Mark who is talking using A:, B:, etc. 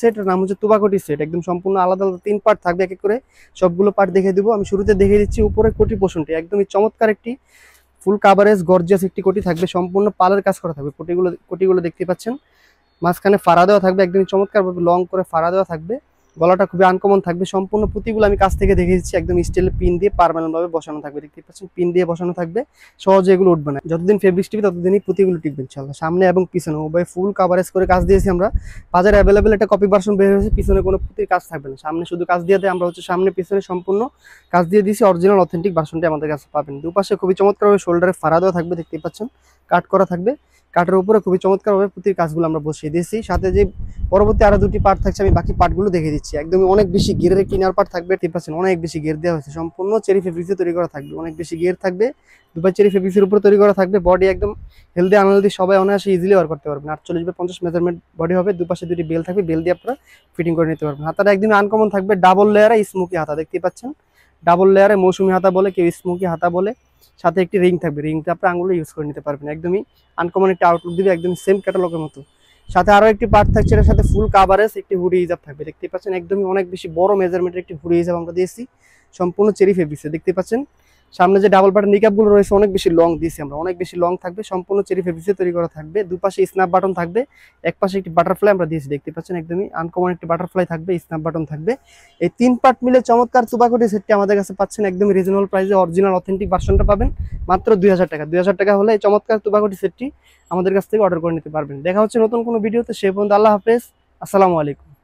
A: Set নাম হচ্ছে তুবাকটি set, একদম সম্পূর্ণ আলাদা আলাদা 3 পার্ট থাকবে। এক এক করে সবগুলো পার্ট দেখিয়ে দিব। আমি শুরুতে দেখিয়ে দিচ্ছি উপরের কোটি পোষণটি, একদমই চমৎকার একটি ফুল কাভারেজ গর্জিয়াস একটি কোটি থাকবে, সম্পূর্ণ পালের কাজ করা থাকবে। কোটিগুলো দেখতে পাচ্ছেন, মাঝখানে ফাড়া দেওয়া থাকবে, একদম চমৎকারভাবে লং করে ফাড়া দেওয়া থাকবে। গলাটা খুবই আনকমন থাকবে। সম্পূর্ণ পুঁতিগুলো আমি কাছ থেকে দেখে দিচ্ছি, একদম স্টিলের পিন দিয়ে পার্মানেন্ট ভাবে বসানো থাকবে। দেখতে পাচ্ছেন পিন দিয়ে বসানো থাকবে, সহজে এগুলো উঠবে না। যতদিন ফেব্রিক টিপবে ততদিনই পুঁতিগুলো টিকবে ইনশাআল্লাহ। সামনে এবং পিছনে উভয় ফুল কাভারেজ করে কাজ দিয়েছি আমরা। বাজারে অ্যাভেলেবেল একটা কপি ভার্সন বের হয়েছে, পিছনে কোনো পুঁতির কাজ থাকবে না, সামনে শুধু কাজ দিয়ে দেয়। আমরা হচ্ছে সামনে পিছনে সম্পূর্ণ কাজ দিয়ে দিয়েছি, অরিজিনাল অথেন্টিক ভার্সনটি আমাদের কাছে পাবেন। দুপাশে খুবই চমৎকারভাবে শোল্ডারে ফাড়া দেওয়া থাকবে, দেখতে পাচ্ছেন কাট করা থাকবে। কাঠের উপরে খুবই চমৎকারভাবে পুঁতির কাজগুলো আমরা বসিয়ে দিয়েছি। সাথে যে পরবর্তী আরো দুটি পার্ট থাকছে, আমি বাকি পার্টগুলো দেখে দিচ্ছি। একদমই অনেক বেশি গিয়ারের একটি ইনার পার্ট থাকবে, ঠিক পাচ্ছেন অনেক বেশি গিয়ার দেওয়া হয়েছে, সম্পূর্ণ চেরি ফেব্রিক্সে তৈরি করা থাকবে। অনেক বেশি গিয়ার থাকবে, দুপাশ চেরি ফেব্রিক্সের উপর তৈরি করা থাকবে। বডি একদম হেলদি আনহেলদি সবাই অনায়াসে ইজিলি ওয়ার করতে পারবেন। 48/50 মেজারমেন্ট বডি হবে, দুপাশে দুটি বেল থাকবে, বেল দিয়ে আপনারা ফিটিং করে নিতে পারবেন। হাতাটা একদমই আনকমন থাকবে, ডাবল লেয়ারে স্মোকি হাতা, দেখতে পাচ্ছেন ডাবল লেয়ারে মৌসুমি হাতা বলে, কেউ স্মোকি হাতা বলে। সাথে একটি রিং থাকবে, রিংটা আপনার আঙুলে ইউজ করে নিতে পারবেন। একদমই আনকমন একটা আউটলুক দিবে, একদম সেম ক্যাটালগের মতো। সাথে আরো একটি পার্ট থাকছে, এর সাথে ফুল কাভারেজ একটি হুডি হিজাব থাকবে, দেখতে পাচ্ছেন একদমই অনেক বেশি বড় মেজারমেন্টের একটি হুডি হিজাব আমরা দিয়েছি, সম্পূর্ণ চেরি ফেব্রিক্সে। দেখতে পাচ্ছেন সামনে যে ডাবল বাটন নিকাপগুলো রয়েছে অনেক বেশি লং দিয়েছি আমরা, অনেক বেশি লং থাকবে, সম্পূর্ণ চেরি ফেব্রিক্সে তৈরি করা থাকবে। দুপাশে স্ন্যাপ বাটন থাকবে, এক পাশে একটি বাটারফ্লাই আমরা দিয়েছি, দেখতে পাচ্ছেন একদমই আনকমন একটি বাটারফ্লাই থাকবে, স্ন্যাপ বাটন থাকবে। এই 3 পার্ট মিলে চমৎকার তুবাকটি সেটটি আমাদের কাছে পাচ্ছেন একদমই রিজনেবল প্রাইসে। অরিজিনাল অথেন্টিক ভার্সনটা পাবেন মাত্র 2000 টাকা। 2000 টাকা হলে এই চমৎকার তুবাকটি সেটটি আমাদের কাছ থেকে অর্ডার করে নিতে পারবেন। দেখা হচ্ছে নতুন কোনো ভিডিওতে, সে পর্যন্ত আল্লাহ হাফেজ, আসসালামু আলাইকুম।